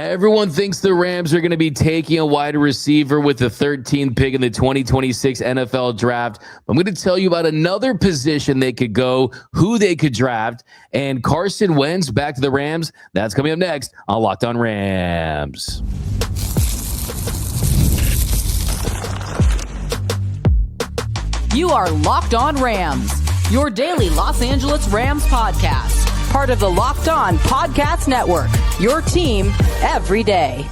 Everyone thinks the Rams are going to be taking a wide receiver with the 13th pick in the 2026 NFL draft. I'm going to tell you about another position they could go, who they could draft, and Carson Wentz back to the Rams. That's coming up next on Locked On Rams. You are Locked On Rams, your daily Los Angeles Rams podcast. Part of the Locked On Podcast Network, your team every day.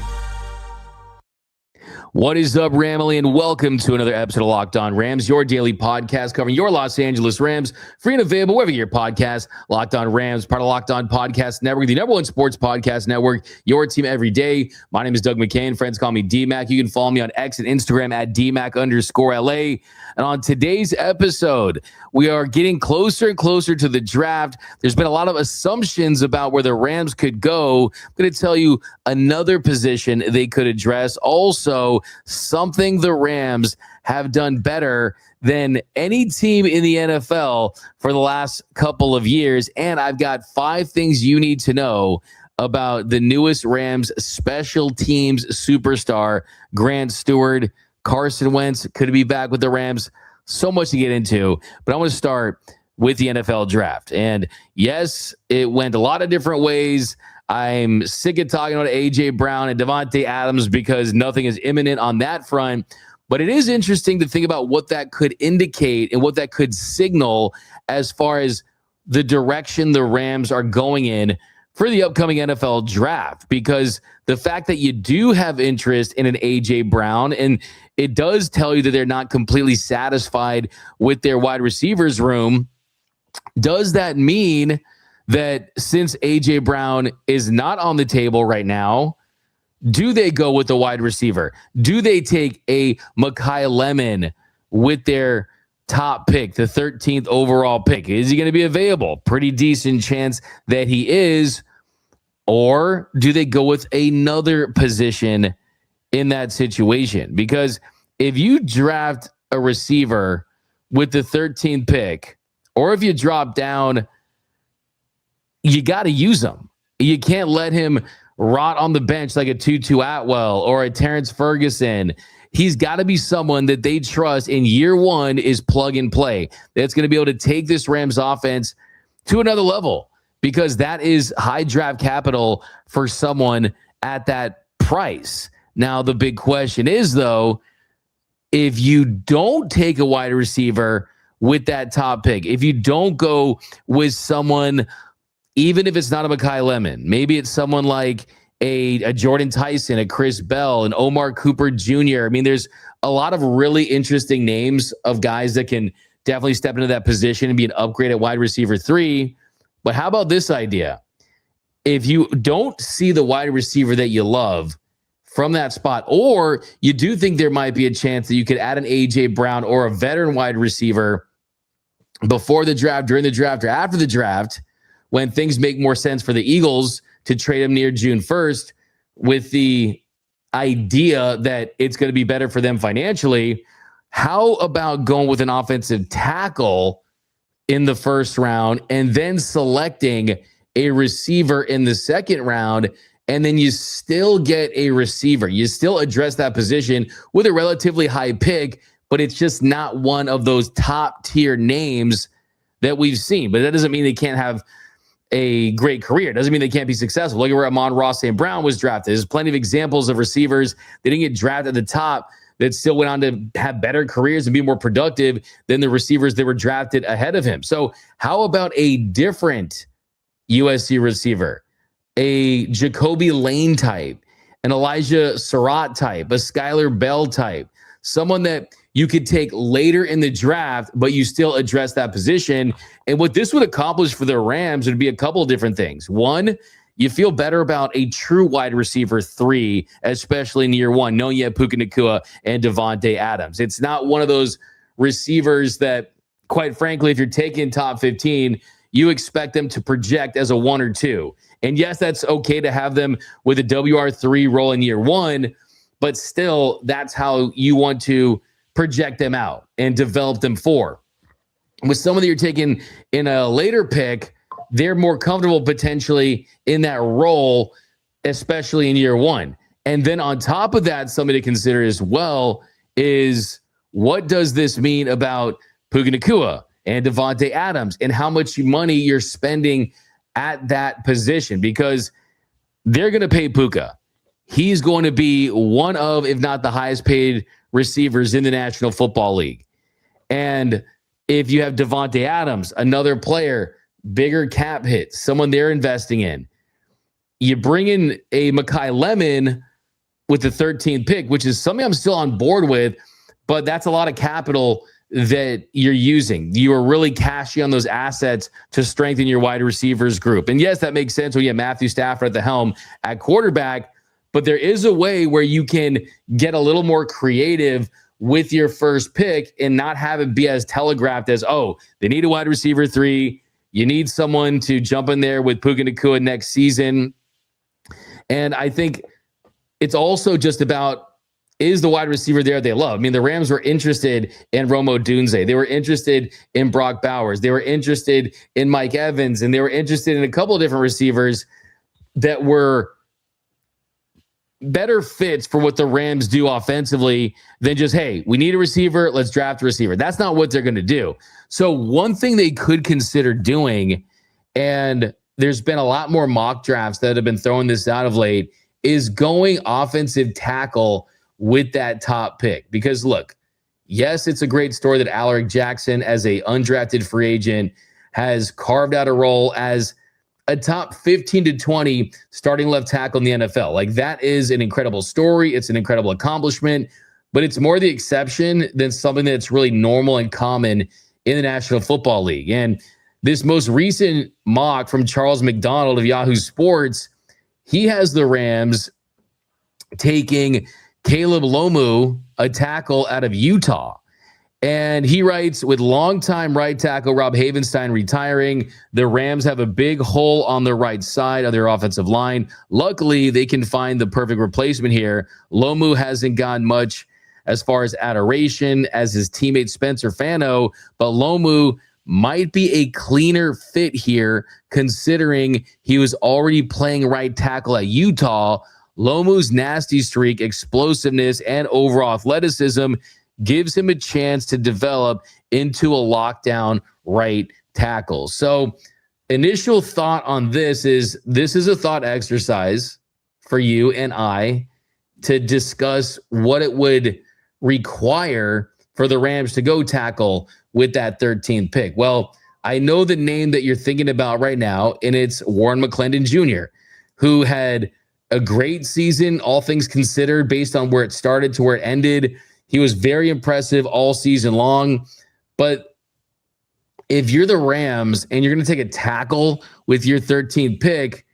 What is up, Ramily, and welcome to another episode of Locked On Rams, your daily podcast covering your Los Angeles Rams, free and available wherever your podcast. Locked On Rams, part of Locked On Podcast Network, the number one sports podcast network, your team every day. My name is Doug McCain. Friends call me D-Mac. You can follow me on X and Instagram at DMac_LA. And on today's episode, we are getting closer and closer to the draft. There's been a lot of assumptions about where the Rams could go. I'm going to tell you another position they could address. Also, something the Rams have done better than any team in the NFL for the last couple of years. And I've got 5 things you need to know about the newest Rams special teams superstar, Grant Stewart. Carson Wentz could be back with the Rams. So much to get into, but I want to start with the NFL draft. And yes, it went a lot of different ways. I'm sick of talking about A.J. Brown and Davante Adams because nothing is imminent on that front. But it is interesting to think about what that could indicate and what that could signal as far as the direction the Rams are going in for the upcoming NFL draft, because the fact that you do have interest in an A.J. Brown, and it does tell you that they're not completely satisfied with their wide receivers room, does that mean that since A.J. Brown is not on the table right now, do they go with the wide receiver? Do they take a Mekhi Lemon with their top pick, the 13th overall pick? Is he going to be available? Pretty decent chance that he is. Or do they go with another position in that situation? Because if you draft a receiver with the 13th pick, or if you drop down, you got to use him. You can't let him rot on the bench like a Tutu Atwell or a Terrence Ferguson. He's got to be someone that they trust in year one is plug and play. That's going to be able to take this Rams offense to another level, because that is high draft capital for someone at that price. Now, the big question is, though, if you don't take a wide receiver with that top pick, if you don't go with someone, even if it's not a Mekhi Lemon, maybe it's someone like a Jordan Tyson, a Chris Bell, an Omar Cooper Jr. I mean, there's a lot of really interesting names of guys that can definitely step into that position and be an upgrade at wide receiver 3. But how about this idea? If you don't see the wide receiver that you love from that spot, or you do think there might be a chance that you could add an A.J. Brown or a veteran wide receiver before the draft, during the draft, or after the draft, when things make more sense for the Eagles to trade him near June 1st, with the idea that it's going to be better for them financially, how about going with an offensive tackle in the first round and then selecting a receiver in the second round, and then you still get a receiver? You still address that position with a relatively high pick, but it's just not one of those top tier names that we've seen. But that doesn't mean they can't have a great career. It doesn't mean they can't be successful. Look at where Amon-Ra St. Brown was drafted. There's plenty of examples of receivers that didn't get drafted at the top that still went on to have better careers and be more productive than the receivers that were drafted ahead of him. So how about a different USC receiver, a Jacoby Lane type, an Elijah Surratt type, a Skylar Bell type, someone that you could take later in the draft, but you still address that position? And what this would accomplish for the Rams would be a couple of different things. One, you feel better about a true wide receiver 3, especially in year one, knowing you have Puka Nacua and Davante Adams. It's not one of those receivers that, quite frankly, if you're taking top 15, you expect them to project as a 1 or 2. And yes, that's okay to have them with a WR3 role in year one, but still, that's how you want to project them out and develop them for. With someone that you're taking in a later pick, they're more comfortable potentially in that role especially in year one. And then on top of that, something to consider as well is what does this mean about Puka Nacua and Devontae Adams and how much money you're spending at that position? Because they're going to pay Puka. He's going to be one of, if not the highest paid receivers in the National Football League. And if you have Devontae Adams, another player, bigger cap hit, someone they're investing in, you bring in a Mekhi Lemon with the 13th pick, which is something I'm still on board with, but that's a lot of capital that you're using. You are really cashing on those assets to strengthen your wide receivers group. And yes, that makes sense when you have Matthew Stafford at the helm at quarterback, but there is a way where you can get a little more creative with your first pick and not have it be as telegraphed as, oh, they need a wide receiver 3. You need someone to jump in there with Puka Nacua next season. And I think it's also just about, is the wide receiver there they love? I mean, the Rams were interested in Rome Odunze. They were interested in Brock Bowers. They were interested in Mike Evans. And they were interested in a couple of different receivers that were better fits for what the Rams do offensively than just, hey, we need a receiver, let's draft a receiver. That's not what they're going to do. So one thing they could consider doing, and there's been a lot more mock drafts that have been throwing this out of late, is going offensive tackle with that top pick. Because look, yes, it's a great story that Alaric Jackson, as a undrafted free agent, has carved out a role as a top 15 to 20 starting left tackle in the NFL. Like, that is an incredible story. It's an incredible accomplishment, but it's more the exception than something that's really normal and common in the National Football League. And this most recent mock from Charles McDonald of Yahoo Sports, he has the Rams taking Caleb Lomu, a tackle out of Utah. And he writes, with longtime right tackle Rob Havenstein retiring, the Rams have a big hole on the right side of their offensive line. Luckily, they can find the perfect replacement here. Lomu hasn't gotten much as far as adoration as his teammate Spencer Fano, but Lomu might be a cleaner fit here considering he was already playing right tackle at Utah. Lomu's nasty streak, explosiveness, and overall athleticism gives him a chance to develop into a lockdown right tackle. So initial thought on this is a thought exercise for you and I to discuss what it would require for the Rams to go tackle with that 13th pick. Well, I know the name that you're thinking about right now, and it's Warren McClendon Jr., who had a great season, all things considered, based on where it started to where it ended. He was very impressive all season long. But if you're the Rams and you're going to take a tackle with your 13th pick,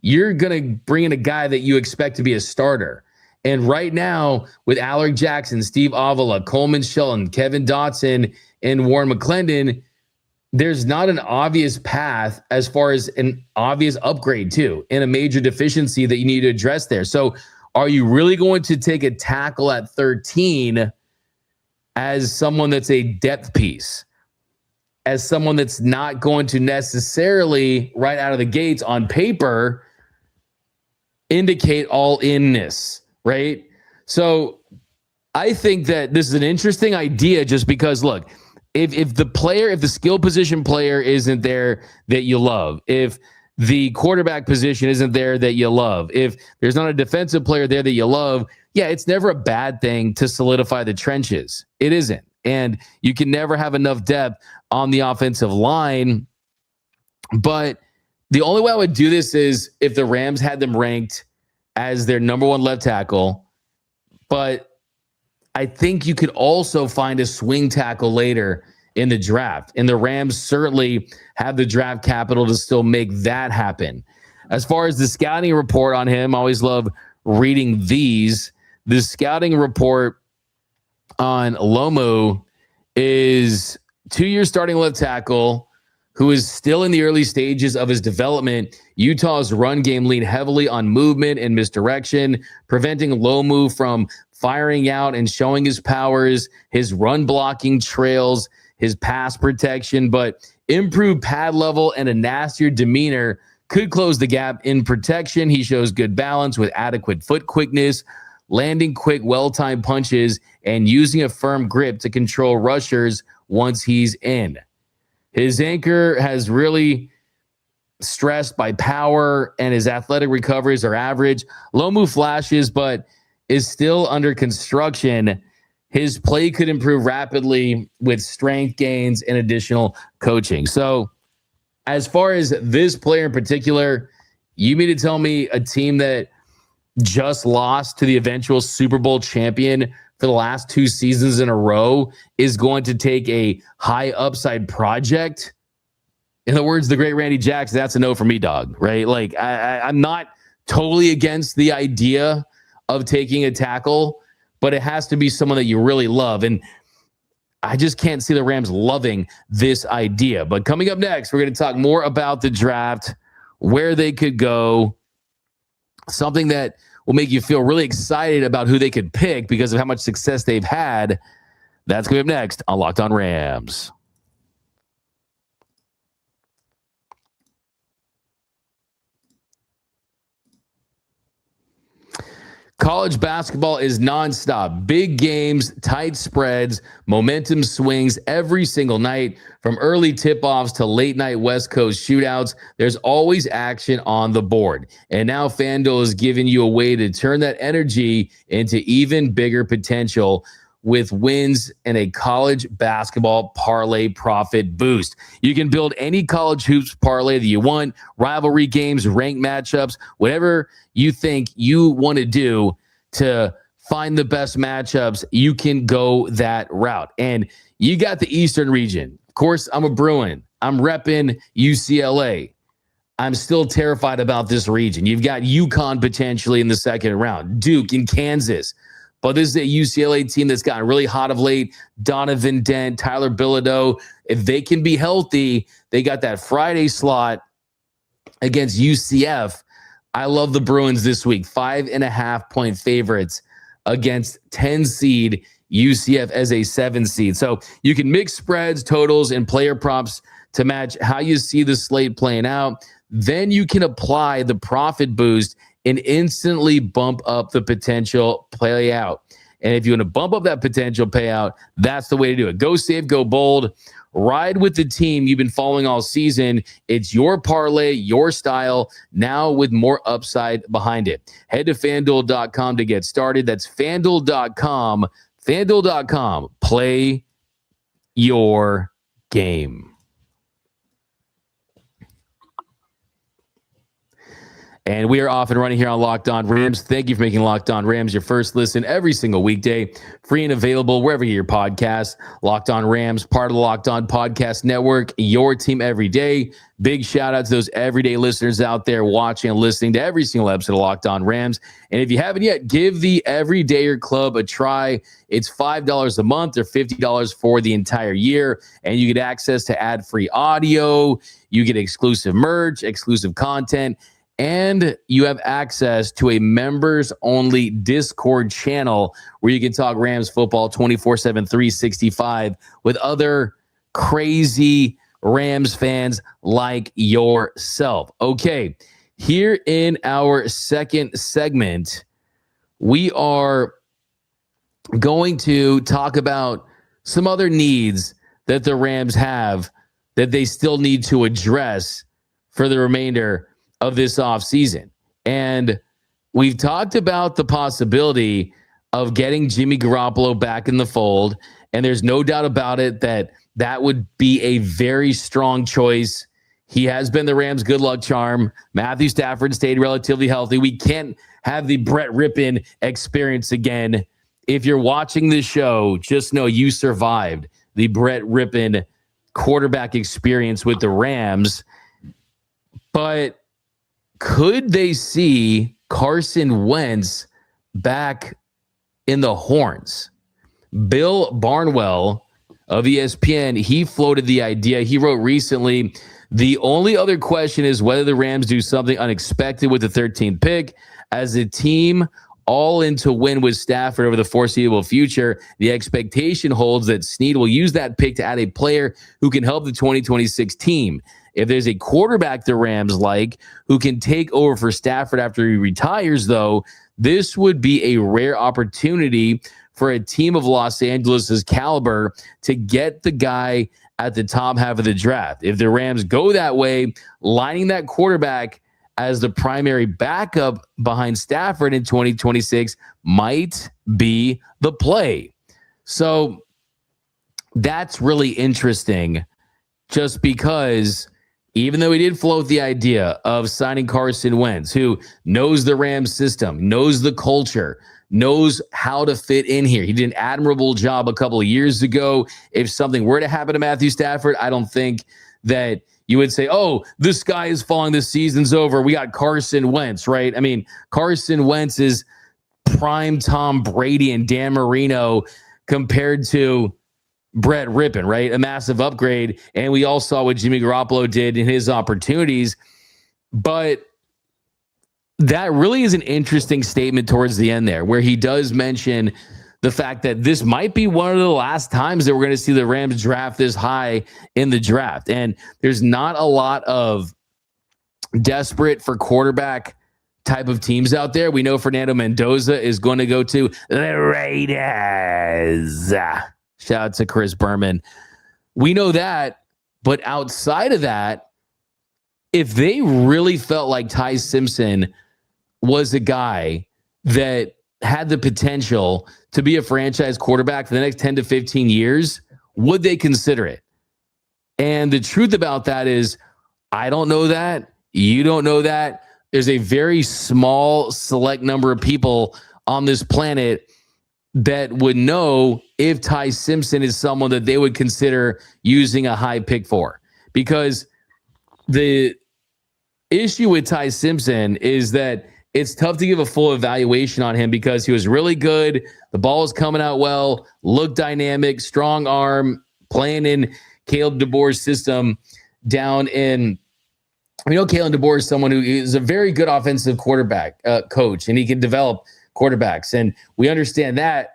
you're going to bring in a guy that you expect to be a starter. And right now, with Alaric Jackson, Steve Avila, Coleman Shelton, Kevin Dotson, and Warren McClendon, there's not an obvious path as far as an obvious upgrade too, and a major deficiency that you need to address there. So are you really going to take a tackle at 13 as someone that's a depth piece, as someone that's not going to necessarily right out of the gates on paper indicate all inness, right? So I think that this is an interesting idea just because, look, if the skill position player isn't there that you love, if the quarterback position isn't there that you love, if there's not a defensive player there that you love, yeah, it's never a bad thing to solidify the trenches. It isn't. And you can never have enough depth on the offensive line. But the only way I would do this is if the Rams had them ranked as their number one left tackle. But I think you could also find a swing tackle later in the draft. And the Rams certainly have the draft capital to still make that happen. As far as the scouting report on him, I always love reading these. The scouting report on Lomu is 2-year starting left tackle who is still in the early stages of his development. Utah's run game leaned heavily on movement and misdirection, preventing Lomu from firing out and showing his powers, his run blocking trails, his pass protection, but improved pad level and a nastier demeanor could close the gap in protection. He shows good balance with adequate foot quickness, landing quick, well-timed punches, and using a firm grip to control rushers once he's in. His anchor has really stressed by power, and his athletic recoveries are average. Low move flashes, but is still under construction. His play could improve rapidly with strength gains and additional coaching. So as far as this player in particular, you mean to tell me a team that just lost to the eventual Super Bowl champion for the last 2 seasons in a row is going to take a high upside project? In the words of the great Randy Jackson, that's a no for me, dog, right? Like, I'm not totally against the idea of taking a tackle, but it has to be someone that you really love. And I just can't see the Rams loving this idea. But coming up next, we're going to talk more about the draft, where they could go, something that will make you feel really excited about who they could pick because of how much success they've had. That's coming up next on Locked On Rams. College basketball is nonstop. Big games, tight spreads, momentum swings every single night. From early tip-offs to late-night West Coast shootouts, there's always action on the board. And now FanDuel is giving you a way to turn that energy into even bigger potential with wins and a college basketball parlay profit boost. You can build any college hoops parlay that you want, rivalry games, ranked matchups, whatever you think you want to do to find the best matchups, you can go that route. And you got the Eastern region. Of course, I'm a Bruin. I'm repping UCLA. I'm still terrified about this region. You've got UConn potentially in the second round, Duke in Kansas. But this is a UCLA team that's gotten really hot of late. Donovan Dent, Tyler Bilodeau. If they can be healthy, they got that Friday slot against UCF. I love the Bruins this week. 5.5-point favorites against 10 seed UCF as a 7 seed. So you can mix spreads, totals, and player props to match how you see the slate playing out. Then you can apply the profit boost and instantly bump up the potential payout. And if you want to bump up that potential payout, that's the way to do it. Go safe, go bold. Ride with the team you've been following all season. It's your parlay, your style, now with more upside behind it. Head to FanDuel.com to get started. That's FanDuel.com. FanDuel.com. Play your game. And we are off and running here on Locked On Rams. Thank you for making Locked On Rams your first listen every single weekday. Free and available wherever you get your podcasts. Locked On Rams, part of the Locked On Podcast Network, your team every day. Big shout out to those everyday listeners out there watching and listening to every single episode of Locked On Rams. And if you haven't yet, give the Everydayer Club a try. It's $5 a month or $50 for the entire year. And you get access to ad-free audio. You get exclusive merch, exclusive content. And you have access to a members-only Discord channel where you can talk Rams football 24/7, 365 with other crazy Rams fans like yourself. Okay, here in our second segment, we are going to talk about some other needs that the Rams have that they still need to address for the remainder of this offseason. And we've talked about the possibility of getting Jimmy Garoppolo back in the fold. And there's no doubt about it that that would be a very strong choice. He has been the Rams' good luck charm. Matthew Stafford stayed relatively healthy. We can't have the Brett Rippon experience again. If you're watching this show, just know you survived the Brett Rippon quarterback experience with the Rams. But could they see Carson Wentz back in the horns? Bill Barnwell of ESPN, he floated the idea. He wrote recently, the only other question is whether the Rams do something unexpected with the 13th pick. As a team all in to win with Stafford over the foreseeable future, the expectation holds that Snead will use that pick to add a player who can help the 2026 team. If there's a quarterback the Rams like who can take over for Stafford after he retires, though, this would be a rare opportunity for a team of Los Angeles's caliber to get the guy at the top half of the draft. If the Rams go that way, lining that quarterback as the primary backup behind Stafford in 2026 might be the play. So that's really interesting, just because even though he did float the idea of signing Carson Wentz, who knows the Rams system, knows the culture, knows how to fit in here. He did an admirable job a couple of years ago. If something were to happen to Matthew Stafford, I don't think that you would say, oh, the sky is falling, the season's over, we got Carson Wentz, right? I mean, Carson Wentz is prime Tom Brady and Dan Marino compared to Brett Rippon, right? A massive upgrade. And we all saw what Jimmy Garoppolo did in his opportunities. But that really is an interesting statement towards the end there, where he does mention the fact that this might be one of the last times that we're going to see the Rams draft this high in the draft. And there's not a lot of desperate for quarterback type of teams out there. We know Fernando Mendoza is going to go to the Raiders. Shout out to Chris Berman. We know that, but outside of that, if they really felt like Ty Simpson was a guy that had the potential to be a franchise quarterback for the next 10 to 15 years, would they consider it? And the truth about that is, I don't know that. You don't know that. There's a very small, select number of people on this planet that would know if Ty Simpson is someone that they would consider using a high pick for. Because the issue with Ty Simpson is that it's tough to give a full evaluation on him because he was really good. The ball was coming out well, looked dynamic, strong arm, playing in Caleb DeBoer's system down in. We know Caleb DeBoer is someone who is a very good offensive quarterback coach, and he can develop quarterbacks. And we understand that.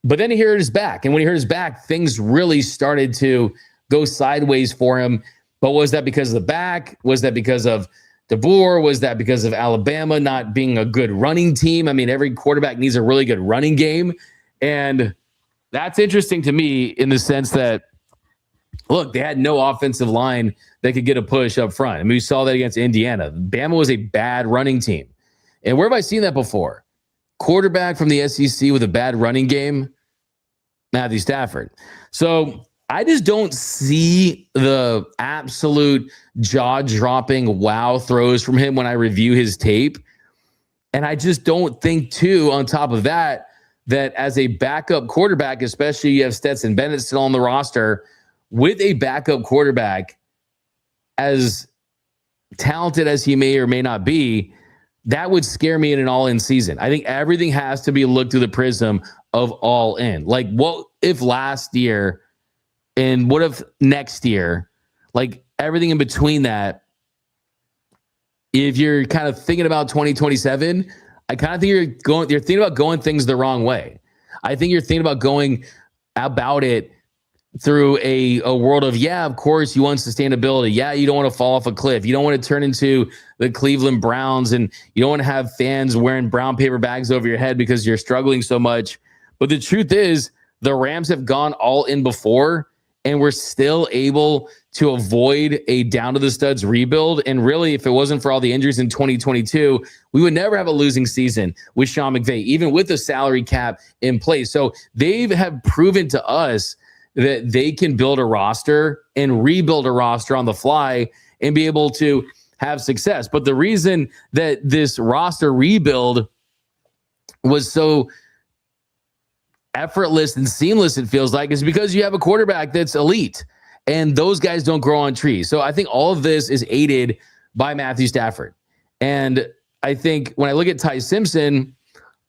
But then he hurt his back. And when he hurt his back, things really started to go sideways for him. But was that because of the back? Was that because of DeBoer? Was that because of Alabama not being a good running team? I mean, every quarterback needs a really good running game. And that's interesting to me in the sense that, look, they had no offensive line that could get a push up front. I mean, we saw that against Indiana. Bama was a bad running team. And where have I seen that before? Quarterback from the SEC with a bad running game, Matthew Stafford. So I just don't see the absolute jaw-dropping wow throws from him when I review his tape. And I just don't think, too, on top of that, that as a backup quarterback, especially you have Stetson Bennett still on the roster, with a backup quarterback, as talented as he may or may not be, that would scare me in an all-in season. I think everything has to be looked through the prism of all in. Like, what if last year and what if next year? Like, everything in between that, if you're kind of thinking about 2027, I kind of think you're thinking about going things the wrong way. I think you're thinking about going about it through a world of, yeah, of course you want sustainability. Yeah, you don't want to fall off a cliff. You don't want to turn into the Cleveland Browns, and you don't want to have fans wearing brown paper bags over your head because you're struggling so much. But the truth is, the Rams have gone all in before, and we're still able to avoid a down-to-the-studs rebuild. And really, if it wasn't for all the injuries in 2022, we would never have a losing season with Sean McVay, even with the salary cap in place. So they have proven to us that they can build a roster and rebuild a roster on the fly and be able to have success. But the reason that this roster rebuild was so effortless and seamless, it feels like, is because you have a quarterback that's elite, and those guys don't grow on trees. So I think all of this is aided by Matthew Stafford. And I think when I look at Ty Simpson,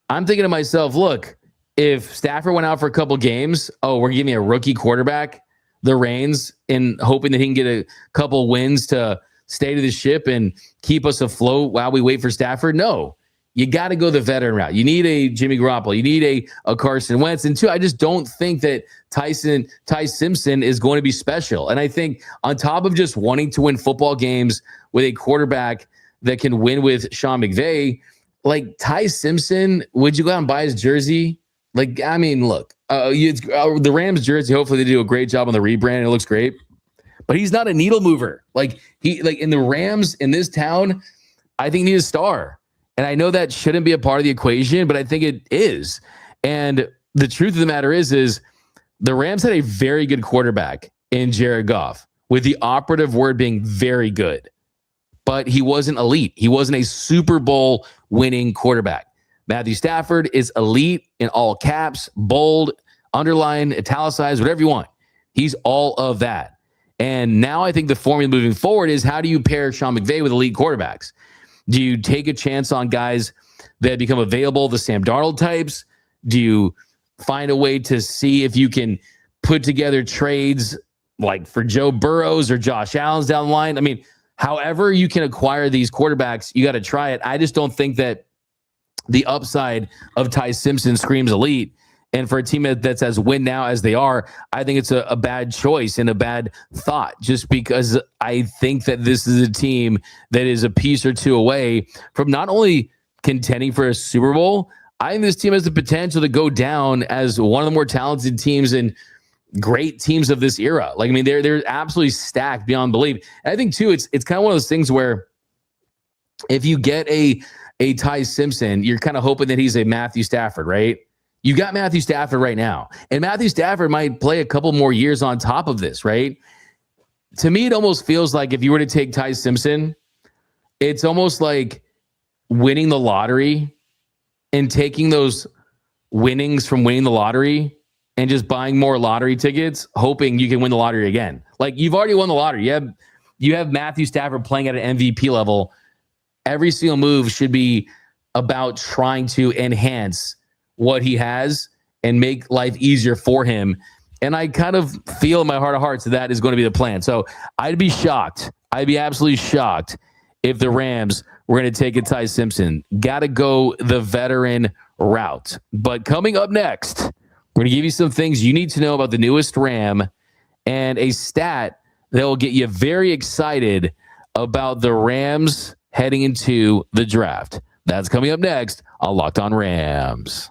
I'm thinking to myself, look, if Stafford went out for a couple games, we're giving a rookie quarterback the reins and hoping that he can get a couple wins to stay to the ship and keep us afloat while we wait for Stafford. No, you got to go the veteran route. You need a Jimmy Garoppolo. You need a Carson Wentz. And two, I just don't think that Ty Simpson is going to be special. And I think on top of just wanting to win football games with a quarterback that can win with Sean McVay, like Ty Simpson, would you go out and buy his jersey? Like, I mean, look, the Rams jersey, hopefully they do a great job on the rebrand and it looks great. But he's not a needle mover. Like in the Rams in this town, I think he needs a star. And I know that shouldn't be a part of the equation, but I think it is. And the truth of the matter is the Rams had a very good quarterback in Jared Goff, with the operative word being very good. But he wasn't elite. He wasn't a Super Bowl winning quarterback. Matthew Stafford is elite in all caps, bold, underline, italicized, whatever you want. He's all of that. And now I think the formula moving forward is, how do you pair Sean McVay with elite quarterbacks? Do you take a chance on guys that become available, the Sam Darnold types? Do you find a way to see if you can put together trades like for Joe Burrows or Josh Allen's down the line? I mean, however you can acquire these quarterbacks, you got to try it. I just don't think that the upside of Ty Simpson screams elite. And for a team that's as win now as they are, I think it's a bad choice and a bad thought, just because I think that this is a team that is a piece or two away from not only contending for a Super Bowl, I think this team has the potential to go down as one of the more talented teams and great teams of this era. Like, I mean, they're absolutely stacked beyond belief. And I think too, it's kind of one of those things where if you get a Ty Simpson, you're kind of hoping that he's a Matthew Stafford, right? You got Matthew Stafford right now, and Matthew Stafford might play a couple more years on top of this, right? To me, it almost feels like if you were to take Ty Simpson, it's almost like winning the lottery and taking those winnings from winning the lottery and just buying more lottery tickets, hoping you can win the lottery again. Like, you've already won the lottery. You have Matthew Stafford playing at an MVP level. Every single move should be about trying to enhance what he has and make life easier for him. And I kind of feel in my heart of hearts that is going to be the plan. So I'd be shocked. I'd be absolutely shocked if the Rams were going to take a Ty Simpson. Got to go the veteran route. But coming up next, we're going to give you some things you need to know about the newest Ram and a stat that will get you very excited about the Rams heading into the draft. That's coming up next on Locked On Rams.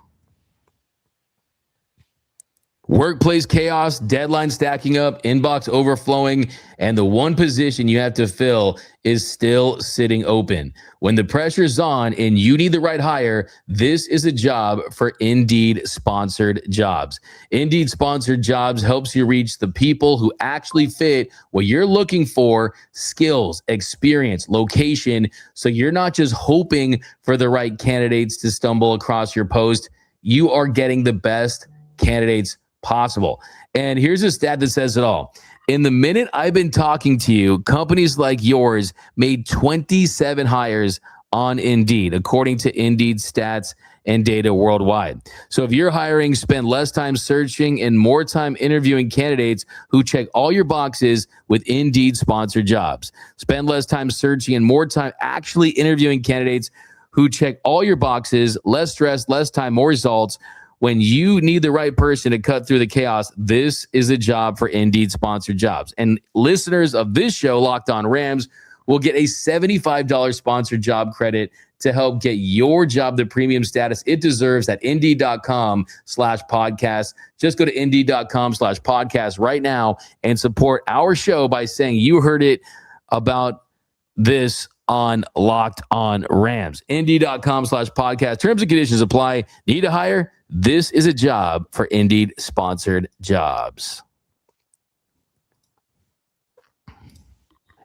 Workplace chaos, deadline stacking up, inbox overflowing, and the one position you have to fill is still sitting open. When the pressure's on and you need the right hire, this is a job for Indeed Sponsored Jobs. Indeed Sponsored Jobs helps you reach the people who actually fit what you're looking for: skills, experience, location, so you're not just hoping for the right candidates to stumble across your post. You are getting the best candidates possible. And here's a stat that says it all. In the minute I've been talking to you, companies like yours made 27 hires on Indeed, according to Indeed stats and data worldwide. So if you're hiring, spend less time searching and more time interviewing candidates who check all your boxes with Indeed Sponsored Jobs. Spend less time searching and more time actually interviewing candidates who check all your boxes. Less stress, less time, more results. When you need the right person to cut through the chaos, this is a job for Indeed Sponsored Jobs. And listeners of this show, Locked On Rams, will get a $75 sponsored job credit to help get your job the premium status it deserves at Indeed.com/podcast. Just go to Indeed.com/podcast right now and support our show by saying you heard it about this on Locked On Rams. Indeed.com/podcast. Terms and conditions apply. Need to hire? This is a job for Indeed Sponsored Jobs.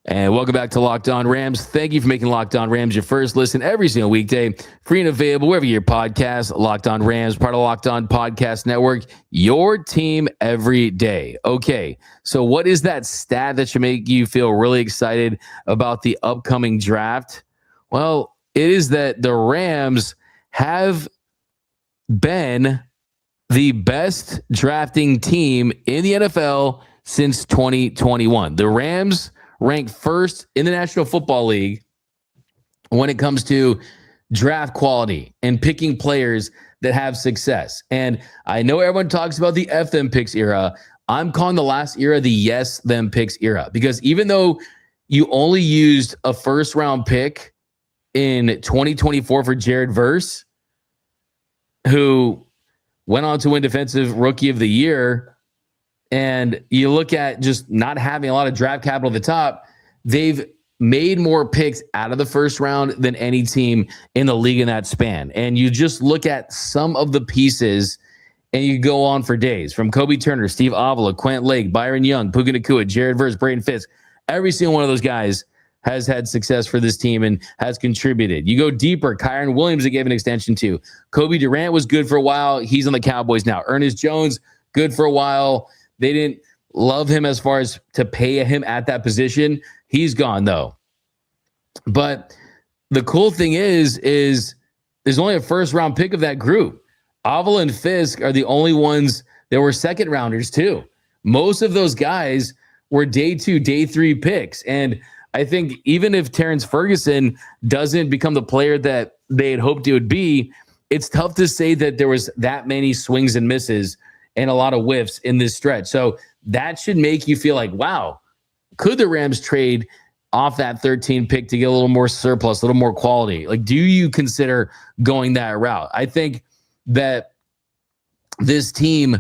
And welcome back to Locked On Rams. Thank you for making Locked On Rams your first listen every single weekday. Free and available wherever your podcast. Locked On Rams, part of Locked On Podcast Network. Your team every day. Okay, so what is that stat that should make you feel really excited about the upcoming draft? Well, it is that the Rams have been the best drafting team in the NFL since 2021. The Rams ranked first in the National Football League when it comes to draft quality and picking players that have success. And I know everyone talks about the F them picks era. I'm calling the last era the yes them picks era, because even though you only used a first round pick in 2024 for Jared Verse, who went on to win Defensive Rookie of the Year, and you look at just not having a lot of draft capital at the top, they've made more picks out of the first round than any team in the league in that span. And you just look at some of the pieces and you go on for days, from Kobe Turner, Steve Avila, Quent Lake, Byron Young, Puka Nacua, Jared Verse, Braden Fisk. Every single one of those guys has had success for this team and has contributed. You go deeper, Kyron Williams, they gave an extension to. Kobe Durant was good for a while. He's on the Cowboys now. Ernest Jones, good for a while. They didn't love him as far as to pay him at that position. He's gone, though. But the cool thing is there's only a first-round pick of that group. Avila and Fisk are the only ones that were second-rounders, too. Most of those guys were day 2, day 3 picks. And I think even if Terrence Ferguson doesn't become the player that they had hoped he would be, it's tough to say that there was that many swings and misses and a lot of whiffs in this stretch. So that should make you feel like, wow, could the Rams trade off that 13 pick to get a little more surplus, a little more quality? Like, do you consider going that route? I think that this team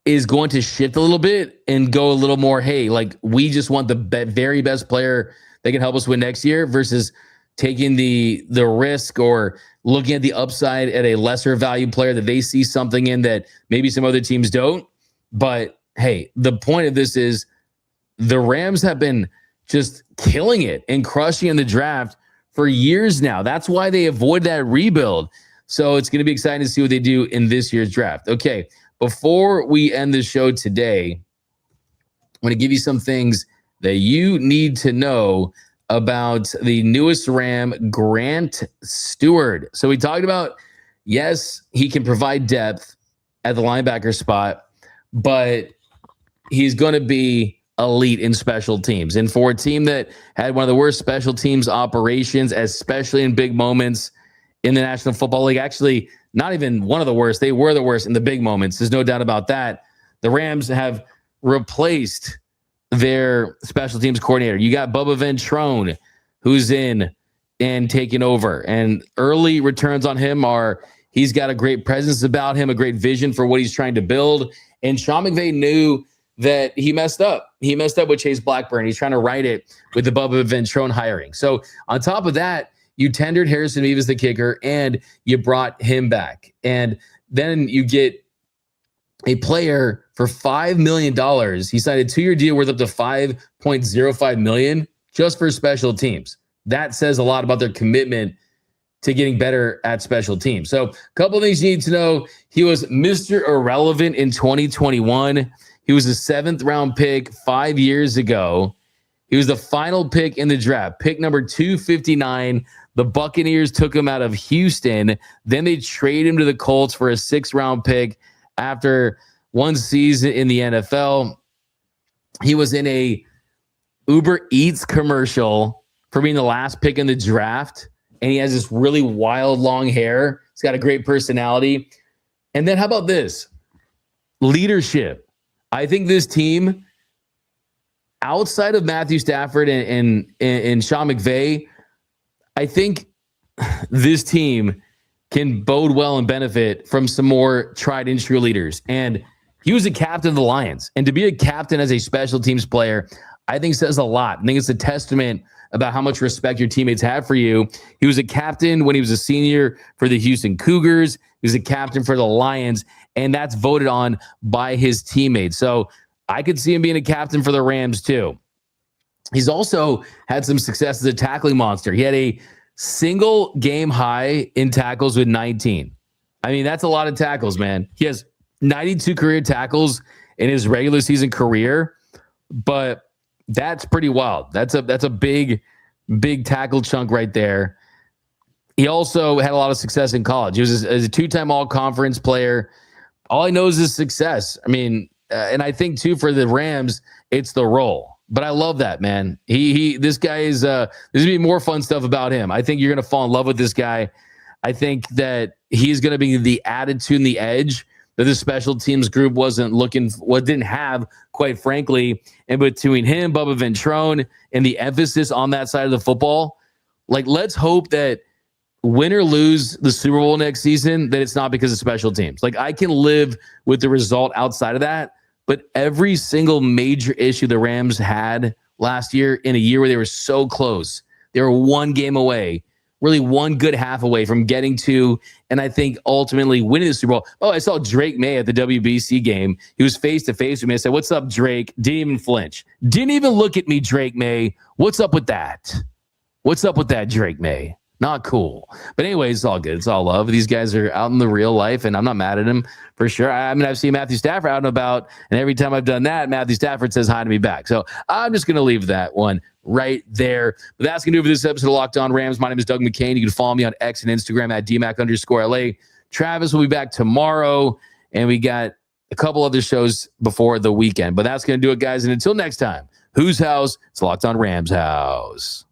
is going to shift a little bit and go a little more, hey, like, we just want the very best player that can help us win next year, versus taking the risk or looking at the upside at a lesser value player that they see something in that maybe some other teams don't. But hey, the point of this is the Rams have been just killing it and crushing in the draft for years now. That's why they avoid that rebuild. So it's going to be exciting to see what they do in this year's draft. Okay, before we end the show today, I'm going to give you some things that you need to know about the newest Ram, Grant Stewart. So we talked about, yes, he can provide depth at the linebacker spot, but he's going to be elite in special teams. And for a team that had one of the worst special teams operations, especially in big moments in the National Football League, actually not even one of the worst, they were the worst in the big moments. There's no doubt about that. The Rams have replaced their special teams coordinator. You got Bubba Ventrone, who's in and taking over. And early returns on him are he's got a great presence about him, a great vision for what he's trying to build. And Sean McVay knew that he messed up. He messed up with Chase Blackburn. He's trying to right it with the Bubba Ventrone hiring. So on top of that, you tendered Harrison Mevis, the kicker, and you brought him back. And then you get a player for $5 million. He signed a 2-year deal worth up to $5.05 million just for special teams. That says a lot about their commitment to getting better at special teams. So a couple of things you need to know. He was Mr. Irrelevant in 2021. He was a 7th round pick 5 years ago. He was the final pick in the draft, pick number 259. The Buccaneers took him out of Houston. Then they traded him to the Colts for a 6th round pick after one season in the NFL. He was in a Uber Eats commercial for being the last pick in the draft. And he has this really wild long hair. He's got a great personality. And then how about this? Leadership. I think this team, outside of Matthew Stafford and Sean McVay, I think this team can bode well and benefit from some more tried and true leaders. And he was a captain of the Lions. And to be a captain as a special teams player, I think says a lot. I think it's a testament about how much respect your teammates have for you. He was a captain when he was a senior for the Houston Cougars. He was a captain for the Lions, and that's voted on by his teammates. So I could see him being a captain for the Rams too. He's also had some success as a tackling monster. He had a single game high in tackles with 19. I mean, that's a lot of tackles, man. He has 92 career tackles in his regular season career, but that's pretty wild. That's a big tackle chunk right there. He also had a lot of success in college. He was a 2-time all-conference player. All I know is his success. I mean, and I think too for the Rams, it's the role. But I love that, man. This guy is there's gonna be more fun stuff about him. I think you're gonna fall in love with this guy. I think that he's gonna be the attitude and the edge that the special teams group didn't have, quite frankly. And between him, Bubba Ventrone, and the emphasis on that side of the football, like, let's hope that win or lose the Super Bowl next season, that it's not because of special teams. Like, I can live with the result outside of that, but every single major issue the Rams had last year, in a year where they were so close, they were one game away, really one good half away from getting to, and I think ultimately winning the Super Bowl. Oh, I saw Drake May at the WBC game. He was face-to-face with me. I said, "What's up, Drake?" Didn't even flinch. Didn't even look at me, Drake May. What's up with that? What's up with that, Drake May? Not cool. But anyways, it's all good. It's all love. These guys are out in the real life, and I'm not mad at them for sure. I mean, I've seen Matthew Stafford out and about, and every time I've done that, Matthew Stafford says hi to me back. So I'm just going to leave that one right there. But that's going to do it for this episode of Locked On Rams. My name is Doug McCain. You can follow me on X and Instagram at DMAC_LA. Travis will be back tomorrow, and we got a couple other shows before the weekend. But that's going to do it, guys. And until next time, whose house? It's Locked On Rams house.